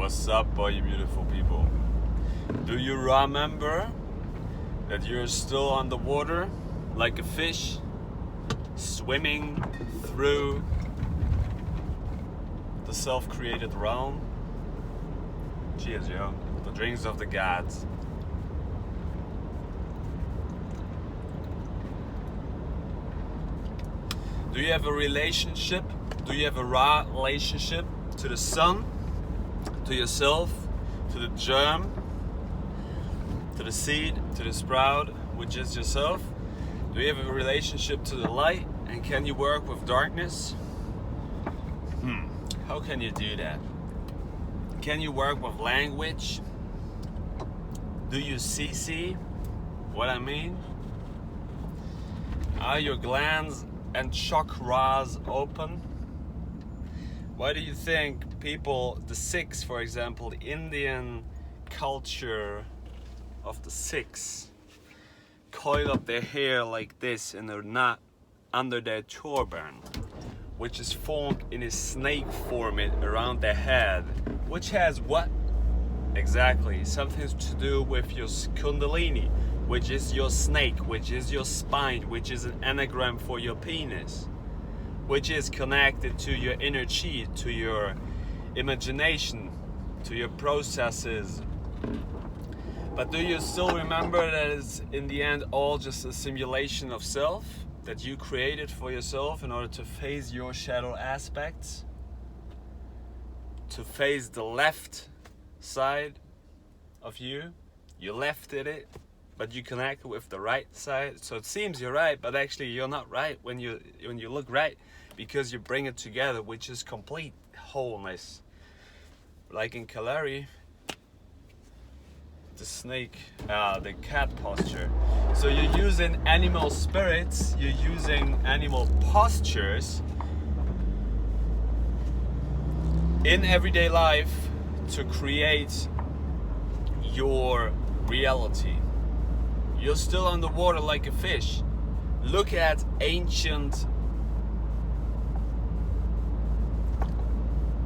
What's up, all you beautiful people? Do you remember that you're still on the water like a fish swimming through the self-created realm? Cheers, yo. The drinks of the gods. Do you have a relationship? Do you have a relationship to the sun, to yourself, to the germ, to the seed, to the sprout, which is yourself? Do you have a relationship to the light? And can you work with darkness? How can you do that? Can you work with language? Do you see what I mean? Are your glands and chakras open? Why do you think people, the Sikhs for example, the Indian culture of the Sikhs, coil up their hair like this in a knot under their turban, which is formed in a snake form around their head, which has what? Exactly, something to do with your kundalini, which is your snake, which is your spine, which is an anagram for your penis, which is connected to your inner chi, to your imagination, to your processes. But do you still remember that it's in the end all just a simulation of self that you created for yourself in order to face your shadow aspects, to face the left side of you? You lefted it, but you connected with the right side. So it seems you're right, but actually you're not right when you look right, because you bring it together, which is complete wholeness. Like in Kalari, the snake, the cat posture. So you're using animal spirits, you're using animal postures in everyday life to create your reality. You're still on the water like a fish. Look at ancient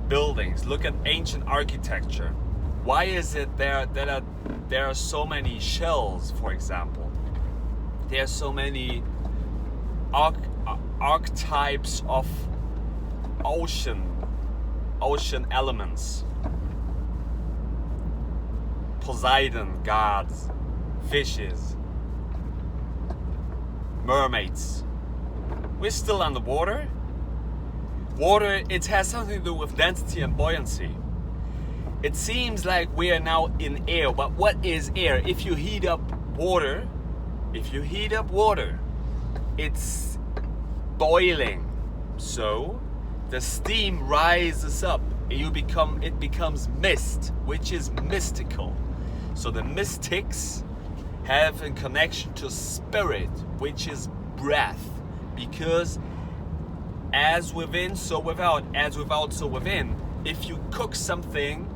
buildings, look at ancient architecture. Why is it there are so many shells, for example? There are so many archetypes of ocean elements. Poseidon, gods, fishes, mermaids. We're still on the water. Water, it has something to do with density and buoyancy. It seems like we are now in air, but what is air? If you heat up water, it's boiling. So the steam rises up. It becomes mist, which is mystical. So the mystics have a connection to spirit, which is breath, because as within, so without, as without, so within. If you cook something,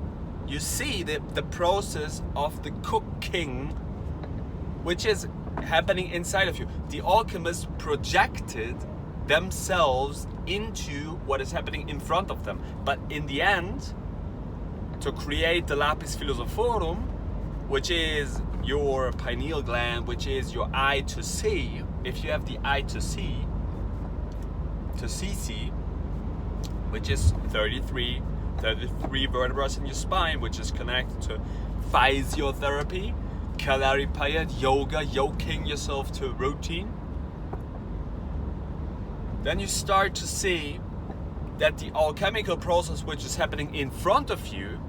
you see the process of the cooking, which is happening inside of you. The alchemists projected themselves into what is happening in front of them. But in the end, to create the lapis philosophorum, which is your pineal gland, which is your eye to see. If you have the eye to see, which is 33 vertebrae in your spine, which is connected to physiotherapy, Kalaripayat, yoga, yoking yourself to a routine. Then you start to see that the alchemical process which is happening in front of you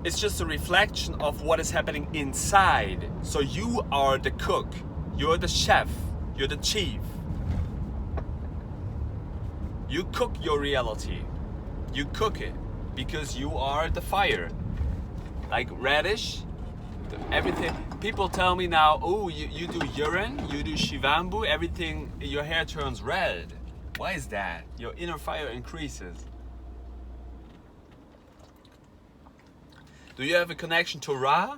is just a reflection of what is happening inside. So you are the cook, you're the chef, you're the chief. You cook your reality. You cook it because you are the fire. Like radish, everything. People tell me now, oh, you do urine, you do shivambu, everything, your hair turns red. Why is that? Your inner fire increases. Do you have a connection to Ra,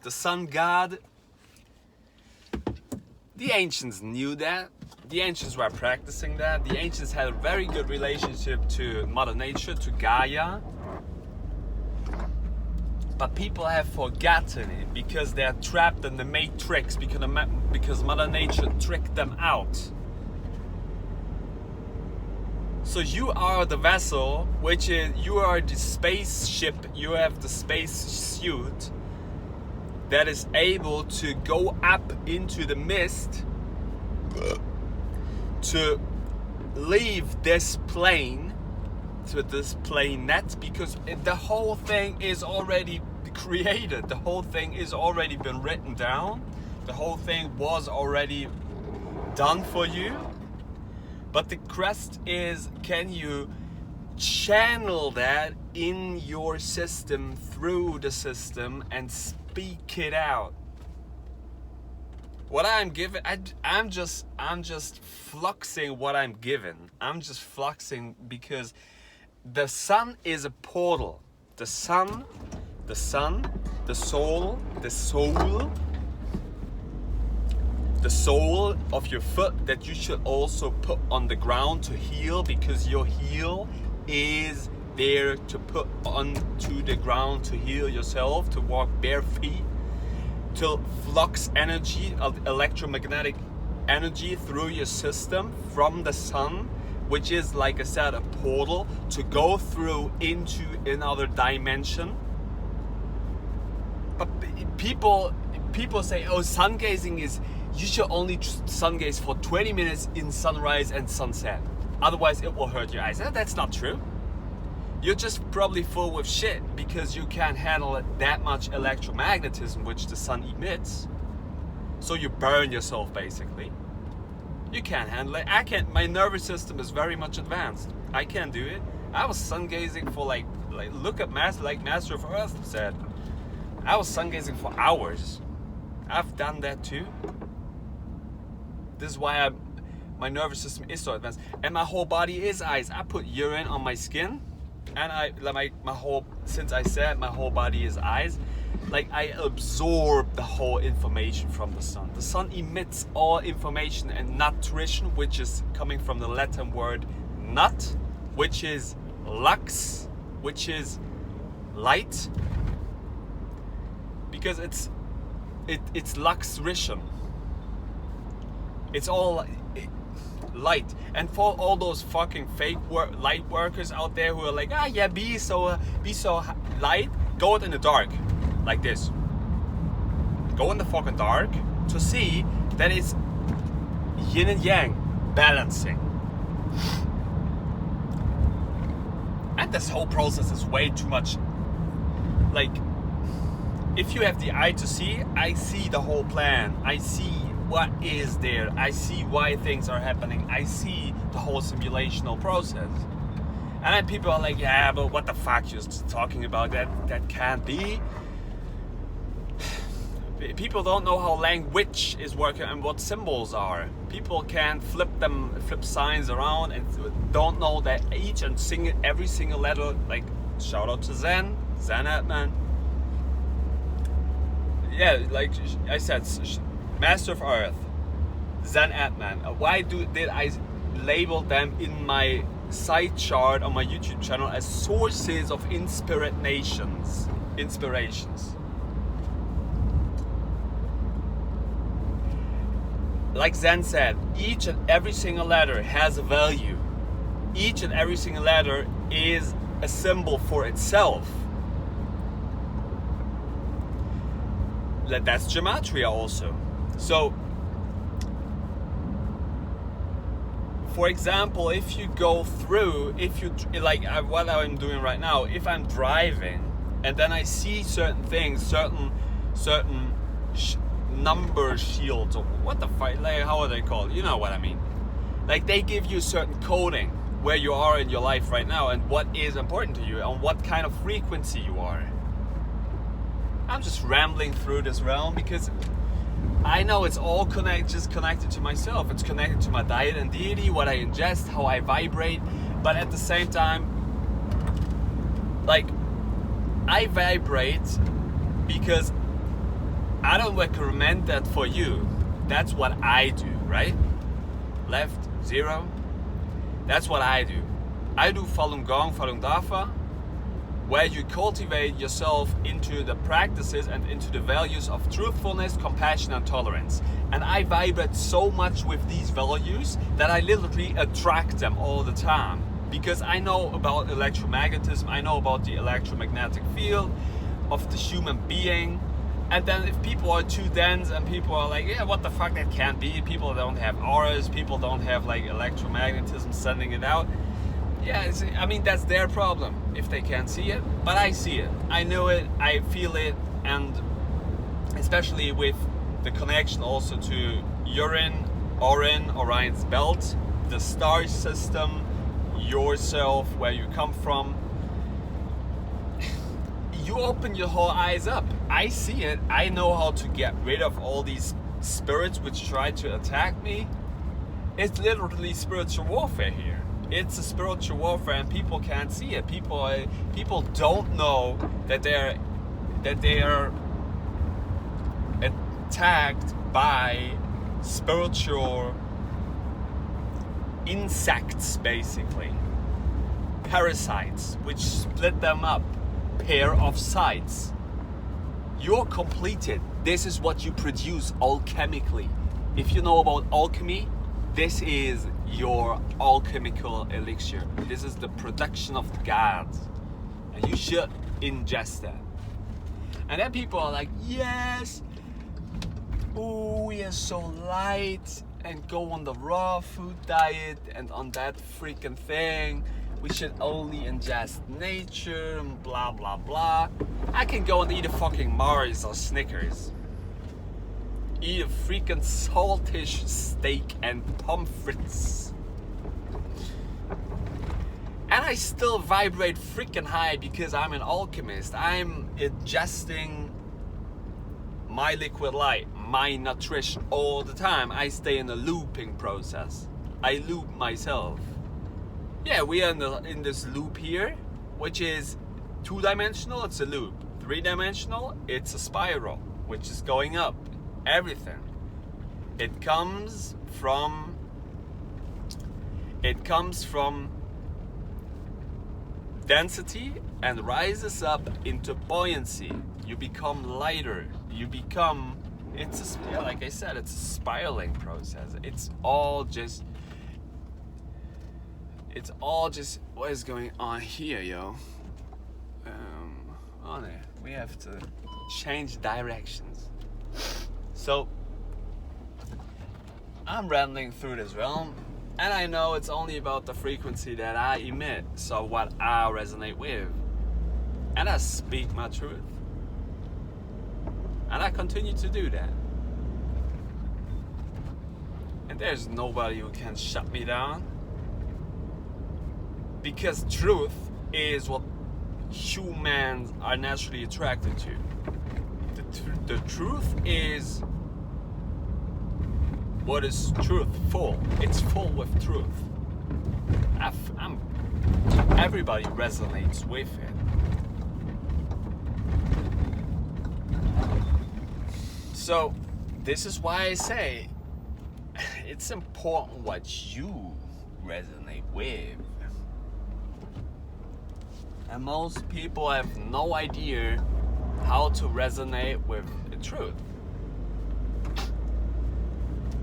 the sun god? The ancients knew that. The ancients were practicing that. The ancients had a very good relationship to Mother Nature, to Gaia. But people have forgotten it because they're trapped in the matrix, because Mother Nature tricked them out. So you are the vessel, which is, you are the spaceship, you have the space suit that is able to go up into the mist to leave this plane, to this planet, because the whole thing is already created, the whole thing is already been written down, the whole thing was already done for you. But the quest is, can you channel that in your system, through the system, and speak it out? What I'm given, I'm just fluxing what I'm given. I'm just fluxing because the sun is a portal. The sun, the soul of your foot that you should also put on the ground to heal, because your heel is there to put onto the ground to heal yourself, to walk bare feet, to flux energy, electromagnetic energy through your system from the sun, which is, like I said, a portal to go through into another dimension. But people say, oh, sun gazing is, you should only sun gaze for 20 minutes in sunrise and sunset. Otherwise it will hurt your eyes. That's not true. You're just probably full with shit because you can't handle that much electromagnetism which the sun emits. So you burn yourself basically. You can't handle it. I can't. My nervous system is very much advanced. I can't do it. I was sun gazing for like look at Master of Earth said. I was sun gazing for hours. I've done that too. This is why my nervous system is so advanced, and my whole body is eyes. I put urine on my skin, and since I said my whole body is eyes, like I absorb the whole information from the sun. The sun emits all information and nutrition, which is coming from the Latin word nut, which is lux, which is light, because it's luxurition. It's all light. And for all those fucking fake light workers out there who are like, yeah, be so light, go out in the dark, like this. Go in the fucking dark to see that it's yin and yang balancing. And this whole process is way too much. Like, if you have the eye to see, I see the whole plan. I see what is there. I see why things are happening. I see the whole simulational process. And then people are like, yeah, but what the fuck you're talking about? That can't be. People don't know how language is working and what symbols are. People can flip signs around and don't know that every single letter, like, shout out to Zen Atman. Yeah, like I said, Master of Earth, Zen Atman. Why did I label them in my side chart on my YouTube channel as sources of inspirations? Like Zen said, each and every single letter has a value. Each and every single letter is a symbol for itself. That's gematria also. So, for example, if you go through, what I'm doing right now, if I'm driving and then I see certain things, certain number shields, or what the fuck, like, how are they called? You know what I mean. Like, they give you certain coding where you are in your life right now and what is important to you and what kind of frequency you are. I'm just rambling through this realm because I know it's all connected to myself. It's connected to my diet and deity, what I ingest, how I vibrate. But at the same time, like, I vibrate because I don't recommend that for you. That's what I do, right? Left, 0. That's what I do. I do Falun Gong, Falun Dafa, where you cultivate yourself into the practices and into the values of truthfulness, compassion, and tolerance. And I vibrate so much with these values that I literally attract them all the time. Because I know about electromagnetism, I know about the electromagnetic field of the human being. And then if people are too dense and people are like, yeah, what the fuck, that can't be. People don't have auras, people don't have like electromagnetism sending it out. Yeah, I mean, that's their problem if they can't see it. But I see it, I know it, I feel it. And especially with the connection also to urine, Orion's belt, the star system, yourself, where you come from, you open your whole eyes up. I see it. I know how to get rid of all these spirits which try to attack me. It's literally spiritual warfare here. It's a spiritual warfare, and people can't see it. People don't know that they are attacked by spiritual insects, basically parasites, which split them up, pair of sides. You're completed. This is what you produce alchemically. If you know about alchemy, this is your alchemical elixir. This is the production of the gods, and you should ingest that. And then people are like, yes, oh, we are so light, and go on the raw food diet and on that freaking thing. We should only ingest nature and blah blah blah. I can go and eat a fucking Mars or Snickers. Eat a freaking saltish steak and pommes frites. And I still vibrate freaking high because I'm an alchemist. I'm ingesting my liquid light, my nutrition all the time. I stay in a looping process. I loop myself. Yeah, we are in this loop here, which is 2-dimensional, it's a loop. 3-dimensional, it's a spiral, which is going up. Everything. It comes from density and rises up into buoyancy. You become lighter. You become, like I said, it's a spiraling process. It's all just what is going on here, yo? We have to change directions. So I'm rambling through this realm, and I know it's only about the frequency that I emit, so what I resonate with, and I speak my truth, and I continue to do that. And there's nobody who can shut me down, because truth is what humans are naturally attracted to. The truth is what is truthful. It's full with truth. Everybody resonates with it. So this is why I say it's important what you resonate with. And most people have no idea how to resonate with the truth.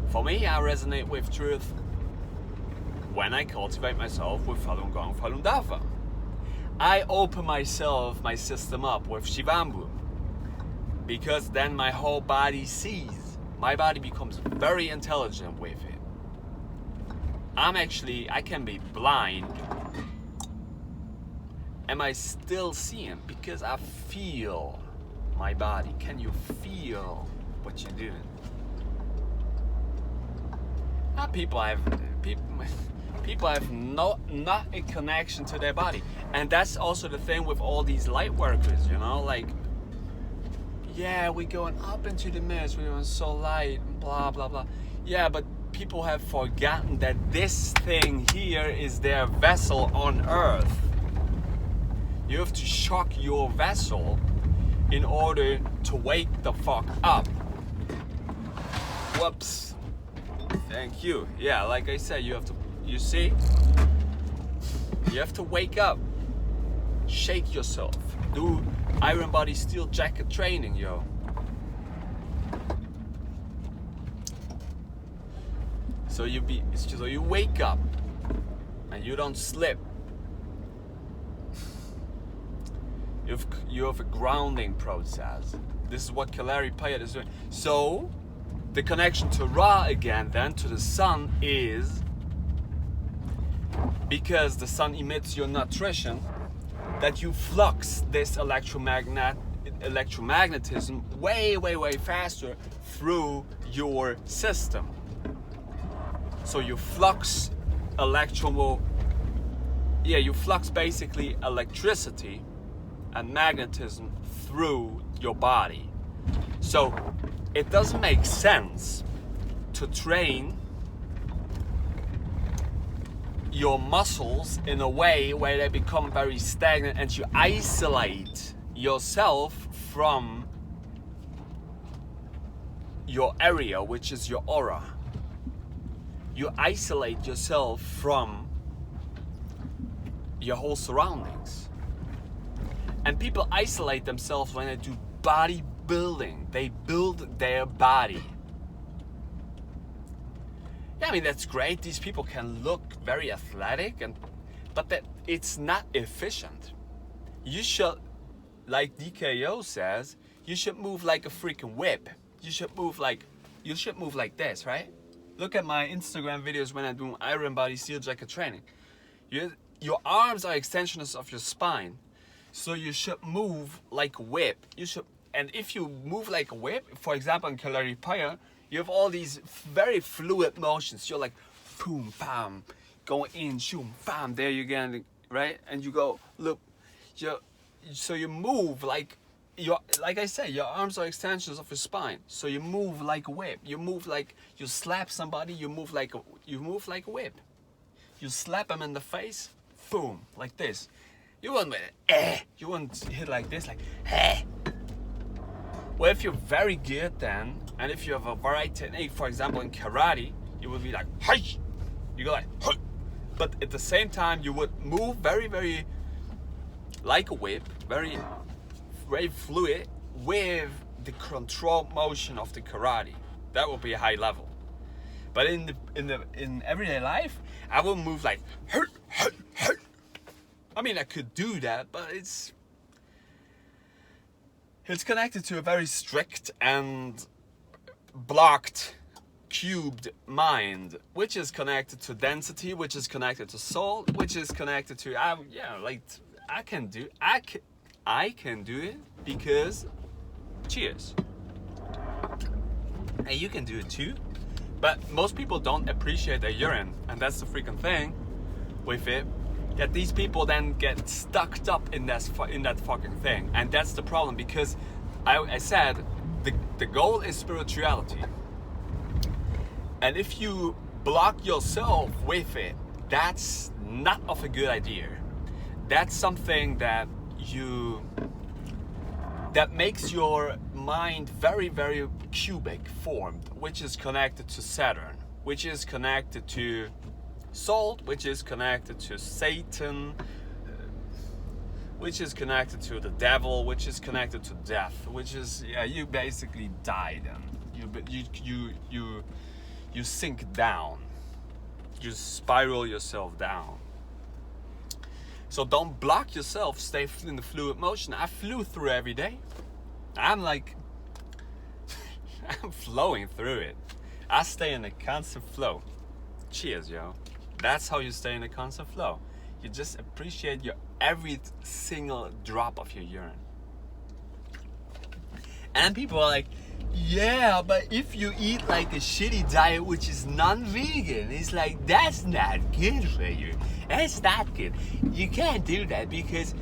For me, I resonate with truth when I cultivate myself with Falun Gong, Falun Dafa. I open my system up with shivambu, because then my whole body sees. My body becomes very intelligent with it. I can be blind, and I still see him because I feel my body. Can you feel what you're doing? People have not a connection to their body, and that's also the thing with all these light workers. Like, yeah, we're going up into the mist, we're going so light, blah blah blah. Yeah, but people have forgotten that this thing here is their vessel on Earth. You have to shock your vessel in order to wake the fuck up. Whoops. Thank you. Yeah, like I said, you have to wake up. Shake yourself. Do iron body steel jacket training, yo. So you wake up and you don't slip. You have a grounding process. This is what Kalari Payat is doing. So the connection to Ra again, then to the sun, is because the sun emits your nutrition, that you flux this electromagnetism way faster through your system. So you flux you flux basically electricity and magnetism through your body. So it doesn't make sense to train your muscles in a way where they become very stagnant and you isolate yourself from your area, which is your aura. You isolate yourself from your whole surroundings. And people isolate themselves when they do bodybuilding. They build their body. Yeah, I mean, that's great. These people can look very athletic, but it's not efficient. You should, like DKO says, you should move like a freaking whip. You should move like this, right? Look at my Instagram videos when I do iron body steel jacket training. Your arms are extensions of your spine. So you should move like a whip. And if you move like a whip, for example in Kalari Paya, you have all these very fluid motions. You're like, boom, bam, going in, shoom, bam, there you go, right? And you go, look, so you move like I say, your arms are extensions of your spine. So you move like a whip. You move like you slap somebody. You move like a whip. You slap them in the face, boom, like this. You wouldn't hit like this, like, eh. Well, if you're very good then, and if you have a variety technique, for example in karate, you would be like, hey. You go like, hey. But at the same time, you would move very like a whip, very fluid, with the controlled motion of the karate. That would be a high level. But in everyday life, I will move like, hey. I mean, I could do that, but it's connected to a very strict and blocked, cubed mind, which is connected to density, which is connected to soul, which is connected to I can do it because cheers. And you can do it too. But most people don't appreciate their urine, and that's the freaking thing with it. That these people then get stuck up in that fucking thing, and that's the problem. Because I said the goal is spirituality, and if you block yourself with it, that's not of a good idea. That's something that makes your mind very cubic formed, which is connected to Saturn, which is connected to Salt, which is connected to Satan, which is connected to the devil, which is connected to death, which is you basically die then. You sink down. You spiral yourself down. So don't block yourself. Stay in the fluid motion. I flew through every day. I'm like, I'm flowing through it. I stay in a constant flow. Cheers, yo. That's how you stay in a constant flow. You just appreciate every single drop of your urine. And people are like, yeah, but if you eat like a shitty diet which is non-vegan, it's like, that's not good for you. That's not good. You can't do that because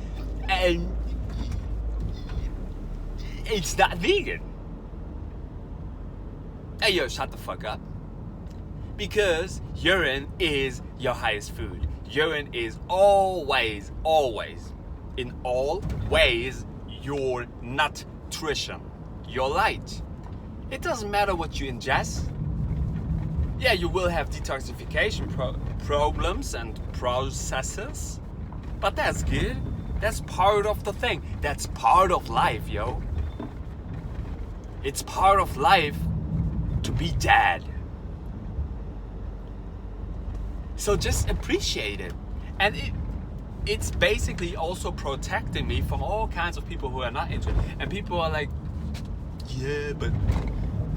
it's not vegan. Hey, yo, shut the fuck up. Because urine is your highest food. Urine is always, in all ways, your nutrition, your light. It doesn't matter what you ingest. Yeah, you will have detoxification problems and processes, but that's good. That's part of the thing. That's part of life, yo. It's part of life to be dead. So just appreciate it. And it's basically also protecting me from all kinds of people who are not into it. And people are like, yeah, but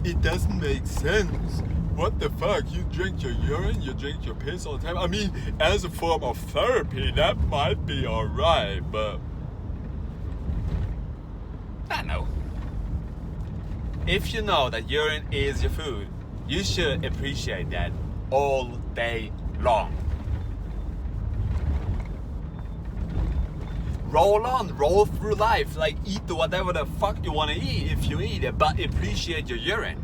it doesn't make sense. What the fuck? You drink your urine, you drink your piss all the time. I mean, as a form of therapy, that might be alright, but I know. If you know that urine is your food, you should appreciate that all day long. Roll on, roll through life, like eat whatever the fuck you want to eat if you eat it, but appreciate your urine.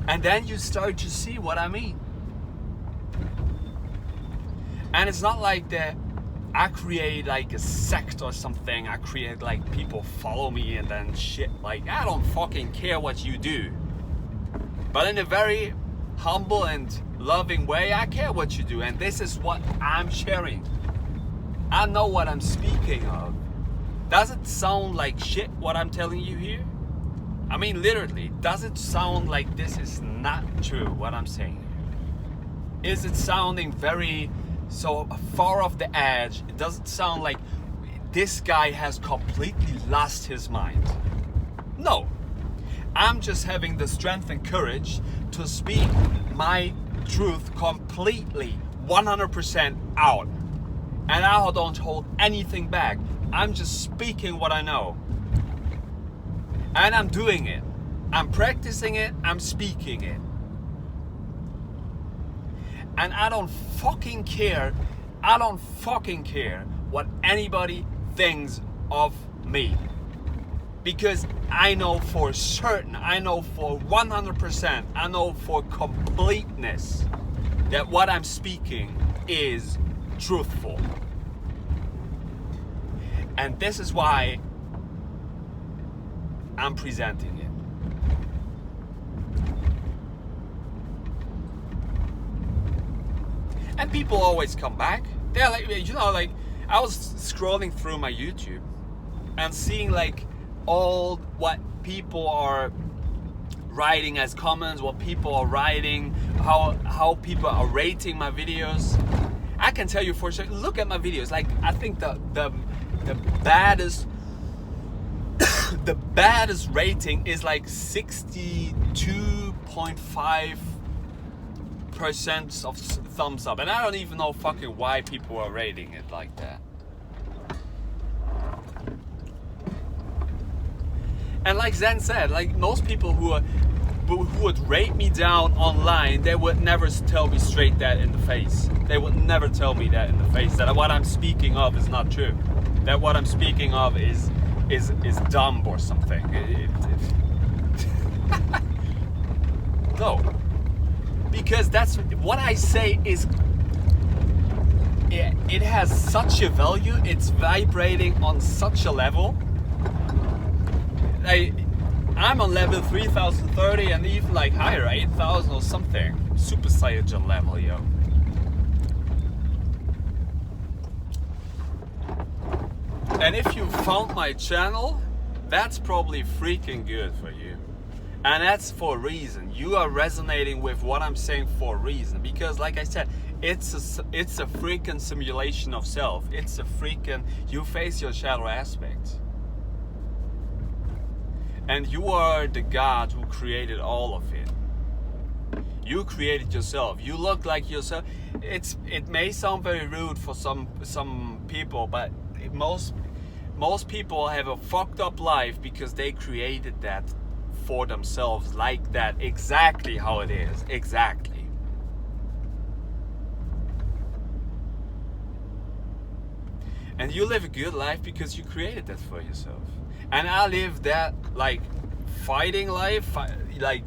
And then you start to see what I mean. And it's not like that I create like a sect or something. I create like people follow me and then shit. Like, I don't fucking care what you do. But in a very humble and loving way, I care what you do. And this is what I'm sharing. I know what I'm speaking of. Does it sound like shit what I'm telling you here? I mean, literally, does it sound like this is not true what I'm saying here? Is it sounding very so far off the edge? It doesn't sound like this guy has completely lost his mind. No. I'm just having the strength and courage to speak my truth completely, 100% out. And I don't hold anything back. I'm just speaking what I know. And I'm doing it. I'm practicing it. I'm speaking it. And I don't fucking care. I don't fucking care what anybody thinks of me. Because I know for certain, I know for 100%, I know for completeness that what I'm speaking is truthful. And this is why I'm presenting it. And people always come back. They're like, you know, like I was scrolling through my YouTube and seeing like all what people are writing as comments, what people are writing, how people are rating my videos. I can tell you for sure, look at my videos. Like, I think the baddest the baddest rating is like 62.5% of thumbs up, and I don't even know fucking why people are rating it like that. And like Zen said, like most people who would rate me down online, they would never tell me straight that in the face. They would never tell me that in the face, that what I'm speaking of is not true. That what I'm speaking of is dumb or something. No. Because that's what I say is, it has such a value, it's vibrating on such a level. I'm on level 3030 and even like higher, 8000 or something. Super Saiyan level, yo. And if you found my channel, that's probably freaking good for you. And that's for a reason. You are resonating with what I'm saying for a reason. Because like I said, it's a freaking simulation of self. It's a freaking, you face your shadow aspect. And you are the God who created all of it. You created yourself. You look like yourself. It may sound very rude for some people, but most people have a fucked up life because they created that for themselves like that, exactly how it is, exactly. And you live a good life because you created that for yourself. And I live that like fighting life, like,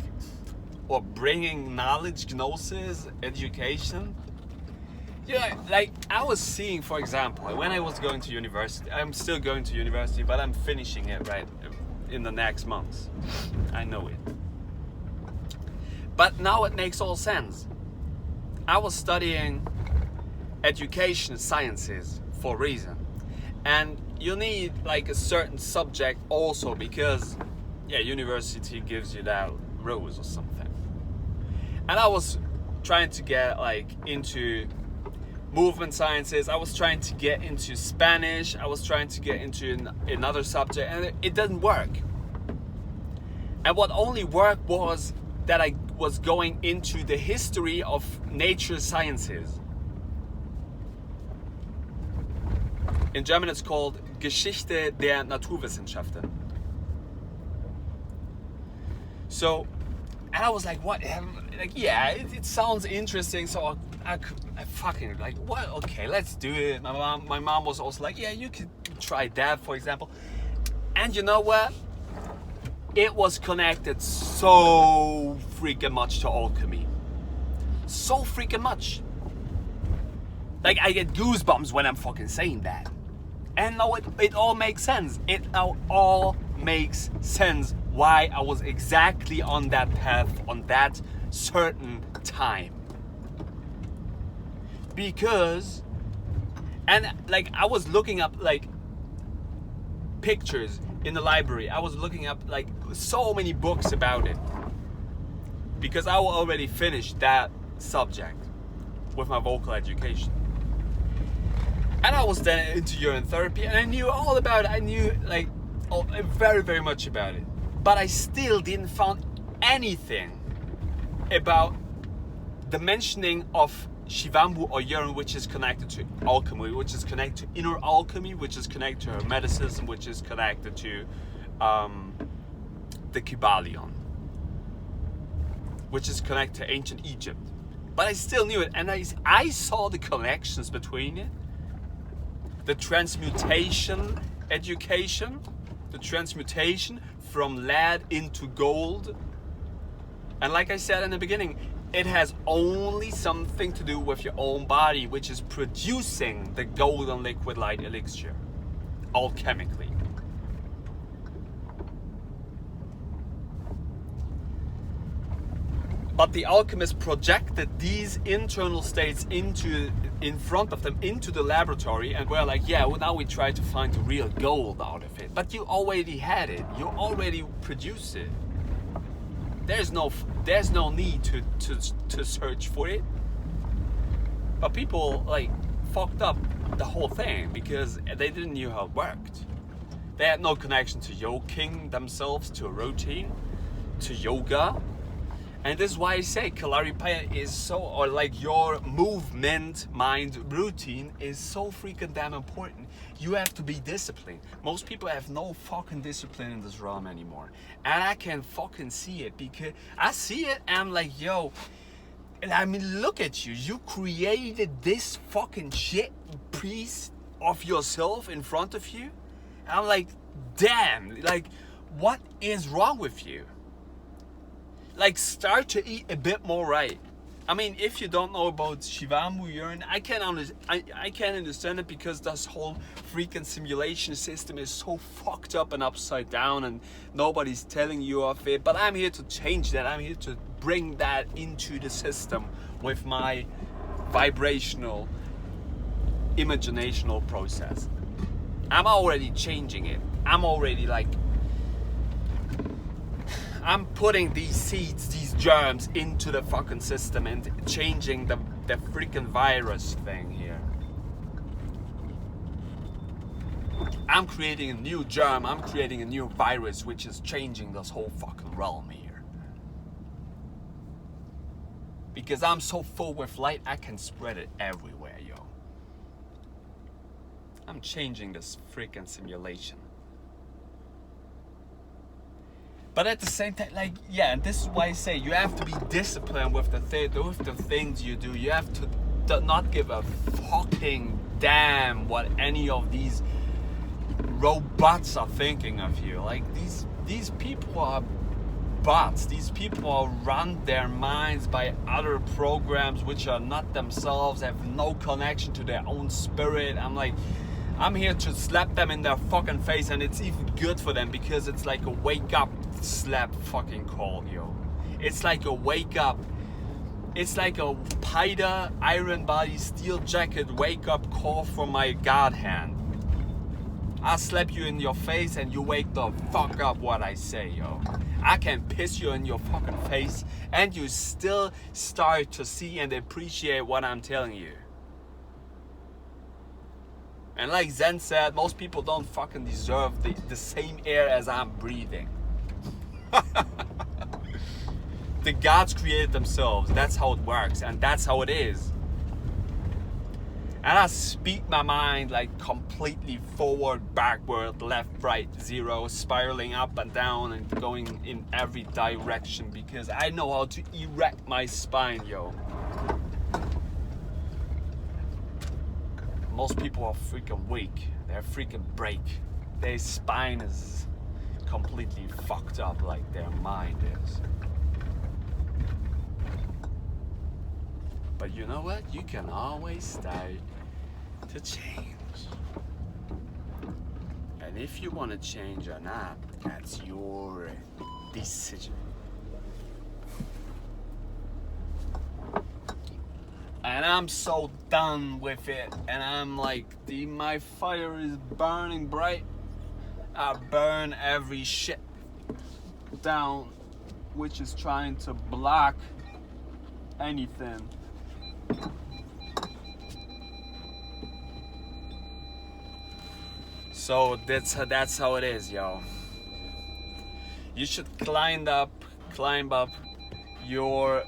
or bringing knowledge, gnosis, education. Yeah, like I was seeing, for example, when I was going to university, I'm still going to university, but I'm finishing it right in the next months. I know it. But now it makes all sense. I was studying education sciences for a reason. And you need like a certain subject also, because university gives you that rules or something. And I was trying to get like into movement sciences, I was trying to get into Spanish, I was trying to get into another subject, and it didn't work. And what only worked was that I was going into the history of nature sciences. In German it's called Geschichte der Naturwissenschaften. So, and I was like, what? Like, yeah, it sounds interesting. So I fucking like, what? Okay, let's do it. My mom was also like, yeah, you could try that, for example. And you know what? It was connected so freaking much to alchemy. So freaking much. Like, I get goosebumps when I'm fucking saying that. And now it all makes sense. It now all makes sense why I was exactly on that path on that certain time. Because, and like I was looking up like pictures in the library. I was looking up like so many books about it. Because I already finished that subject with my vocal education. And I was then into urine therapy, and I knew all about it. I knew like very, very much about it. But I still didn't find anything about the mentioning of shivambu or urine, which is connected to alchemy, which is connected to inner alchemy, which is connected to hermeticism, which is connected to the Kybalion, which is connected to ancient Egypt. But I still knew it, and I saw the connections between it. The transmutation education, the transmutation from lead into gold. And like I said in the beginning, it has only something to do with your own body, which is producing the golden liquid light elixir, alchemically. But the alchemists projected these internal states in front of them into the laboratory, and we're like, yeah, well, now we try to find the real gold out of it. But you already had it. You already produced it. There's no need to search for it. But people like fucked up the whole thing because they didn't know how it worked. They had no connection to yoking themselves, to a routine, to yoga. And this is why I say Kalaripaya is so, or like your movement mind routine is so freaking damn important. You have to be disciplined. Most people have no fucking discipline in this realm anymore. And I can fucking see it because I see it and I'm like, yo, and I mean, look at you. You created this fucking shit piece of yourself in front of you. And I'm like, damn, like, what is wrong with you? Like, start to eat a bit more right. I mean, if you don't know about shivambu urine, I can't understand it because this whole freaking simulation system is so fucked up and upside down and nobody's telling you of it. But I'm here to change that. I'm here to bring that into the system with my vibrational, imaginational process. I'm already changing it. I'm already like, I'm putting these seeds, these germs into the fucking system and changing the freaking virus thing here. I'm creating a new germ, I'm creating a new virus which is changing this whole fucking realm here. Because I'm so full with light, I can spread it everywhere, yo. I'm changing this freaking simulation. But at the same time, like, yeah, and this is why I say you have to be disciplined with the things you do. You have to not give a fucking damn what any of these robots are thinking of you. Like, these people are bots. These people are run their minds by other programs which are not themselves, have no connection to their own spirit. I'm like, I'm here to slap them in their fucking face, and it's even good for them because it's like a wake up slap fucking call, yo. It's like a wake up. It's like a Pida Iron Body Steel Jacket wake up call from my God hand. I slap you in your face and you wake the fuck up what I say, yo. I can piss you in your fucking face and you still start to see and appreciate what I'm telling you. And like Zen said, most people don't fucking deserve the same air as I'm breathing. The gods created themselves. That's how it works, and that's how it is. And I speak my mind like completely forward, backward, left, right, zero, spiraling up and down and going in every direction because I know how to erect my spine, yo. Most people are freaking weak. They're freaking break. Their spine is completely fucked up like their mind is. But you know what? You can always start to change. And if you want to change or not, that's your decision. And I'm so done with it. And I'm like, my fire is burning bright. I burn every shit down which is trying to block anything. So that's how it is, yo. You should climb up your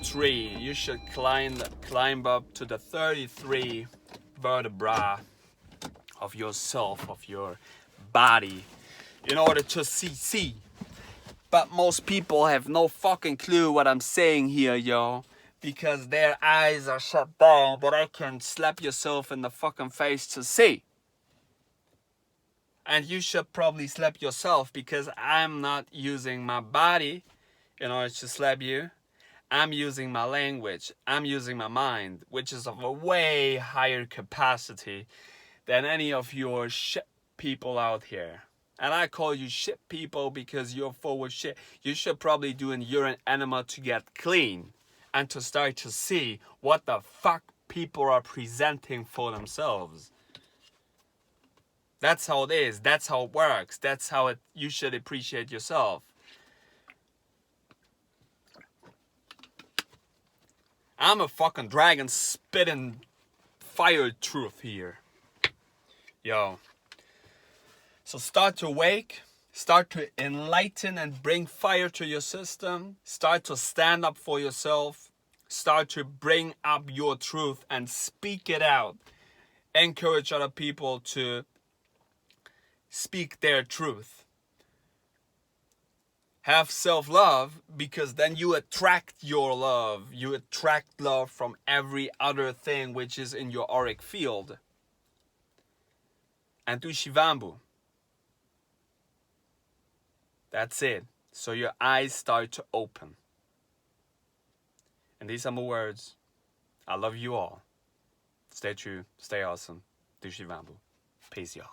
tree. You should climb up to the 33 vertebra of yourself, of your body, in order to see. But most people have no fucking clue what I'm saying here, yo. Because their eyes are shut down, but I can slap yourself in the fucking face to see. And you should probably slap yourself because I'm not using my body in order to slap you. I'm using my language. I'm using my mind, which is of a way higher capacity than any of your shit people out here. And I call you shit people because you're full of shit. You should probably do an urine enema to get clean and to start to see what the fuck people are presenting for themselves. That's how it is. That's how it works. That's how you should appreciate yourself. I'm a fucking dragon spitting fire truth here. Yo. So start to wake. Start to enlighten and bring fire to your system. Start to stand up for yourself. Start to bring up your truth and speak it out. Encourage other people to speak their truth. Have self-love, because then you attract your love. You attract love from every other thing which is in your auric field. And do shivambu. That's it. So your eyes start to open. And these are my words. I love you all. Stay true. Stay awesome. Do shivambu. Peace, y'all.